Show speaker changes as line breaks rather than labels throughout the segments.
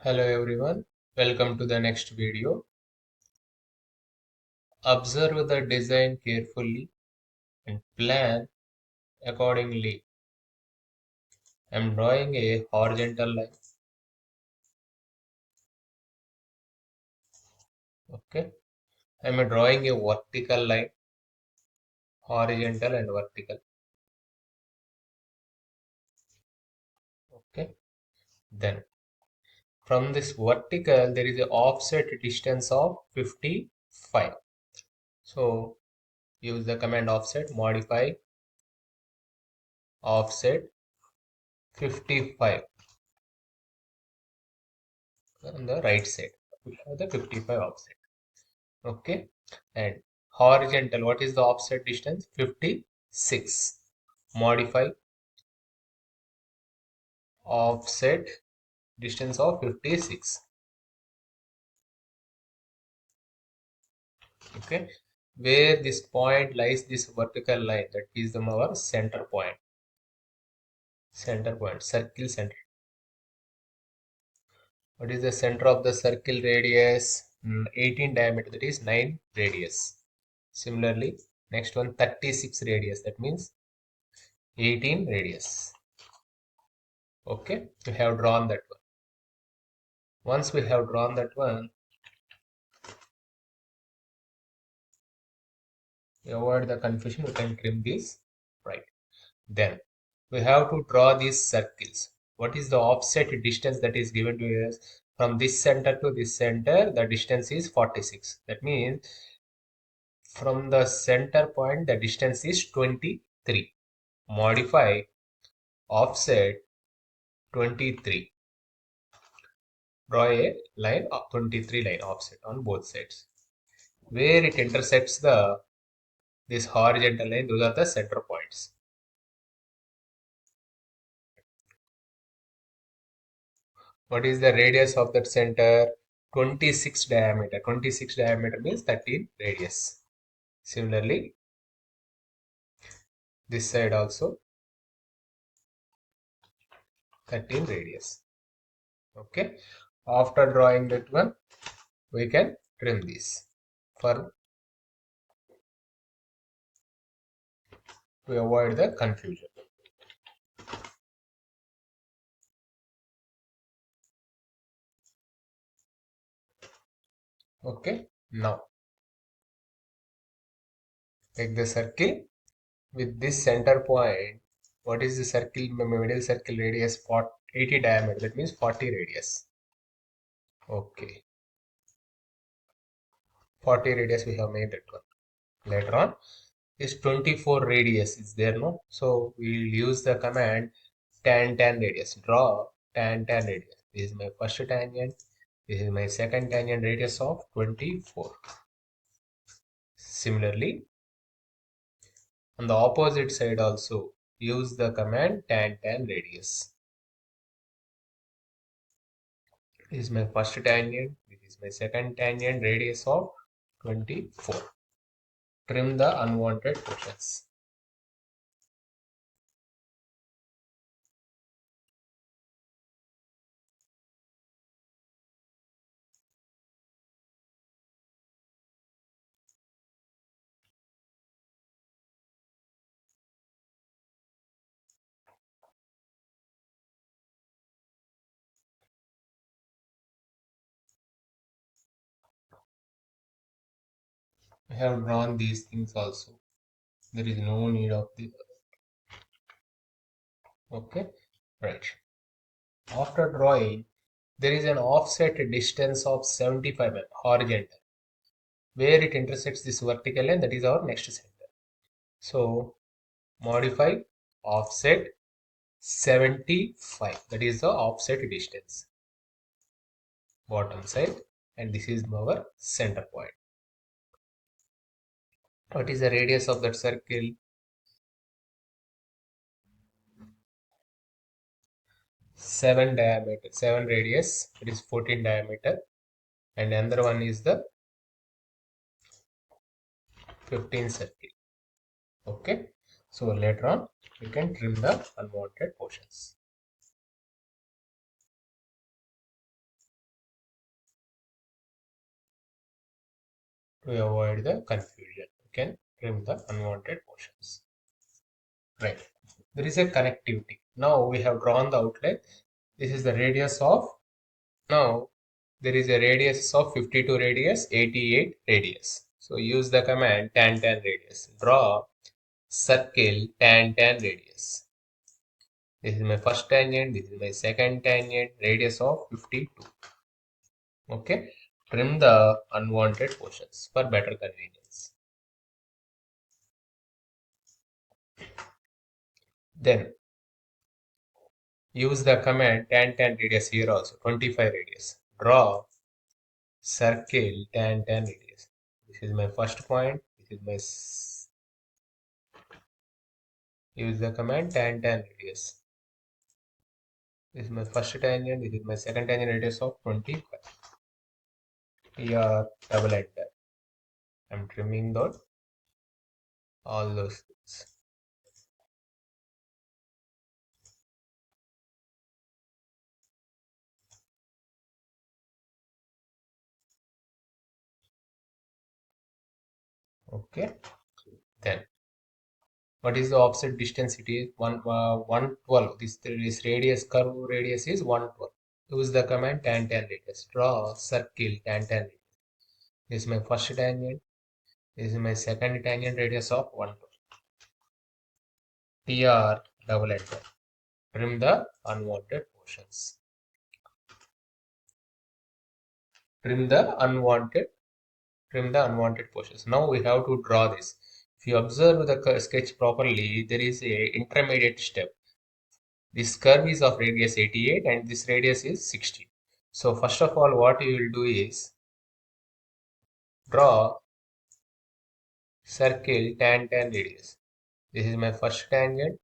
Hello everyone, welcome to the next video. Observe the design carefully and plan accordingly. I am drawing a horizontal line. Okay. I am drawing a vertical line, horizontal and vertical. Okay. Then from this vertical there is an offset distance of 55. So use the command offset, modify offset 55 on the right side. We have the 55 offset. Okay, and horizontal, what is the offset distance? 56. Modify offset distance of 56. Okay, where this point lies, this vertical line, that is our center point. Center point, circle center. What is the center of the circle radius? 18 diameter, that is 9 radius. Similarly, next one 36 radius, that means 18 radius. Okay, we have drawn that one. Once we have drawn that one, avoid the confusion, we can trim this right. Then we have to draw these circles. What is the offset distance that is given to us? From this center to this center, the distance is 46. That means from the center point, the distance is 23. Modify offset 23. Draw a line of 23 line offset on both sides. Where it intersects this horizontal line, those are the center points. What is the radius of that center? 26 diameter. 26 diameter means 13 radius. Similarly, this side also 13 radius. Okay. After drawing that one, we can trim this to avoid the confusion. Okay. Now, take the circle with this center point. What is the circle? Middle circle radius 80 diameter. That means 40 radius. Okay. 40 radius we have made that one. Later on, this 24 radius is there, no? So we will use the command tan radius. Draw tan radius. This is my first tangent. This is my second tangent, radius of 24. Similarly, on the opposite side also use the command tan radius. This is my first tangent. This is my second tangent, radius of 24. Trim the unwanted portions. I have drawn these things also. There is no need of the okay, right. After drawing, there is an offset distance of 75 mm horizontal where it intersects this vertical line, that is our next center. So modify offset 75, that is the offset distance bottom side, and this is our center point. What is the radius of that circle? 7 diameter, 7 radius, it is 14 diameter, and another one is the 15 circle. Okay, so later on we can trim the unwanted portions. To avoid the confusion, you can trim the unwanted portions. Right. There is a connectivity. Now we have drawn the outline. This is the radius of. Now there is a radius of 52 radius, 88 radius. So use the command tan radius. Draw circle tan radius. This is my first tangent. This is my second tangent. Radius of 52. Okay. Trim the unwanted portions for better convenience. Then use the command tan radius here also. 25 radius. Draw circle tan radius. This is my first point. This is my use the command tan radius. This is my first tangent. This is my second tangent radius of 25. Here double enter. I'm trimming those all those things. Okay. Then what is the offset distance? It is 112. This radius curve radius is 112. Use the command tan radius. Draw circle tan radius. This is my first tangent. This is my second tangent radius of 112. TR double enter. Trim the unwanted portions. Trim the unwanted portions. Now we have to draw this. If you observe the sketch properly, there is a intermediate step. This curve is of radius 88 and this radius is 60. So first of all, what you will do is draw circle tan radius. This is my first tangent.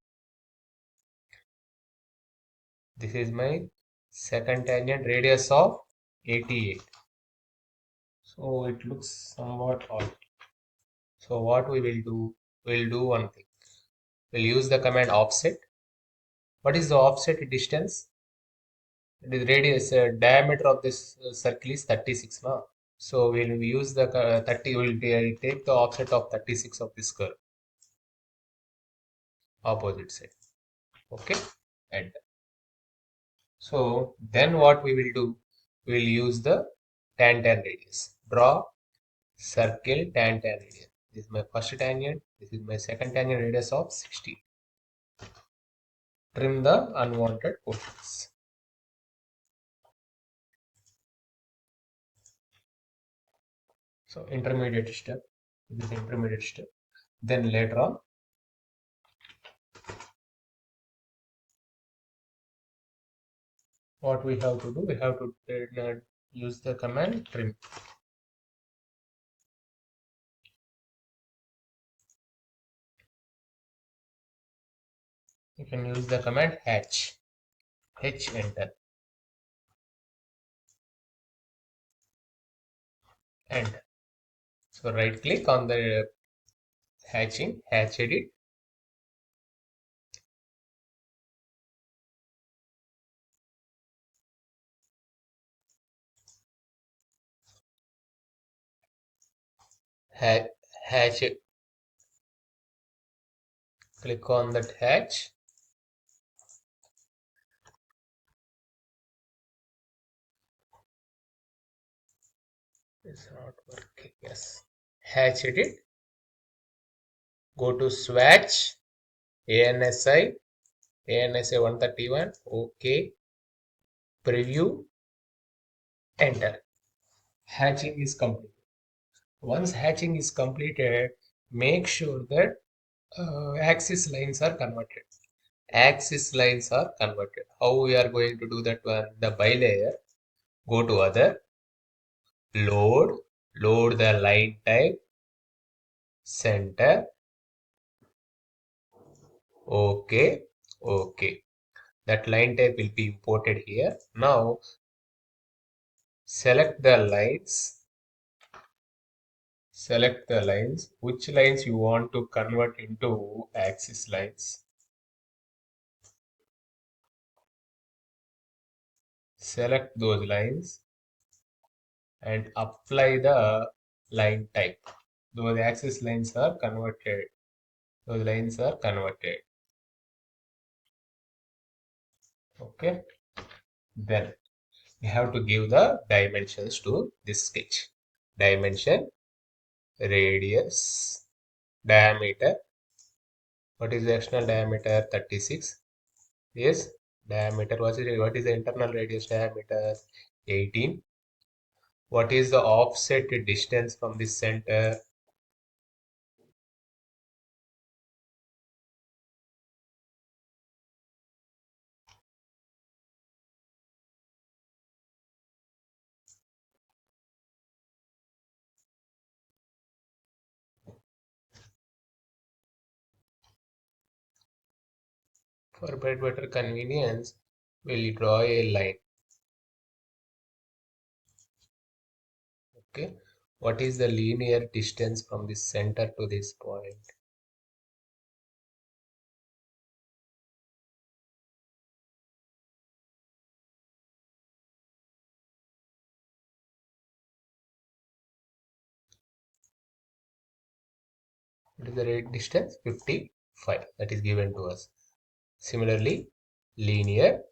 This is my second tangent, radius of 88. So it looks somewhat odd. So what we will do, we'll do one thing. We'll use the command offset. What is the offset distance? The radius, diameter of this circle is 36 now. So we'll use the 30, we'll take the offset of 36 of this curve, opposite side. Okay, and so then what we will do, we'll use the tan radius. Draw circle tan radius. This is my first tangent. This is my second tangent, radius of 60. Trim the unwanted portions. So intermediate step. This is intermediate step. Then later on, what we have to do, we have to use the command trim. You can use the command hatch. H enter. And so right click on the hatching, hatch edit. Hatch, click on that hatch. It's not working. Yes. Hatch edit. Go to swatch. ANSI. ANSI 131. OK. Preview. Enter. Hatching is complete. Once hatching is completed, make sure that axis lines are converted. Axis lines are converted. How we are going to do that one? The bilayer. Go to other. Load the line type, center, okay, that line type will be imported here. Now select the lines, which lines you want to convert into axis lines. Select those lines and apply the line type. Those axis lines are converted. Those lines are converted. Okay. Then we have to give the dimensions to this sketch. Dimension, radius, diameter. What is the external diameter? 36. Yes. Diameter. What is the internal radius diameter? 18. What is the offset distance from the center? For better convenience, we'll draw a line. Okay. What is the linear distance from the center to this point? What is the rate distance? 55. That is given to us. Similarly, linear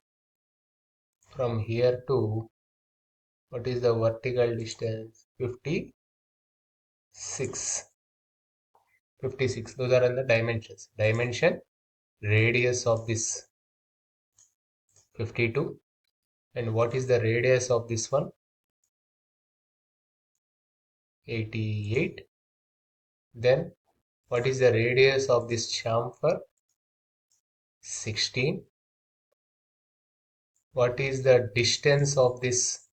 from here to what is the vertical distance? 56. 56. Those are in the dimensions. Dimension, radius of this 52. And what is the radius of this one? 88. Then what is the radius of this chamfer? 16. What is the distance of this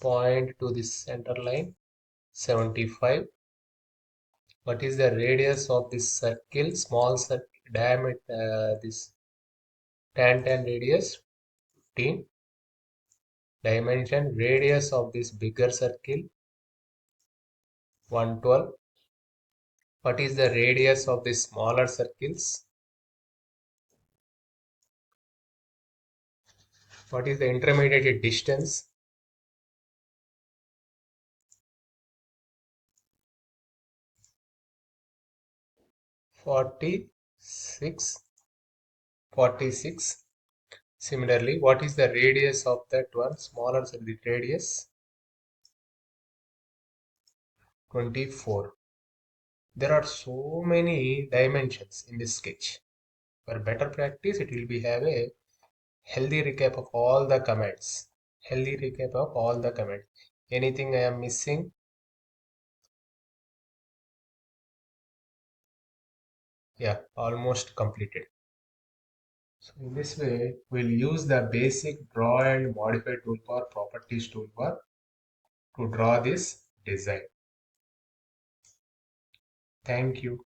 point to this center line? 75. What is the radius of this circle? Small circle diameter, this tan radius? 15. Dimension, radius of this bigger circle? 112. What is the radius of the smaller circles? What is the intermediate distance? 46. 46. Similarly, what is the radius of that one? Smaller circle radius? 24. There are so many dimensions in this sketch. For better practice, it will be have a healthy recap of all the commands. Healthy recap of all the commands. Anything I am missing? Yeah, almost completed. So in this way, we'll use the basic draw and modify toolbar, properties toolbar to draw this design. Thank you.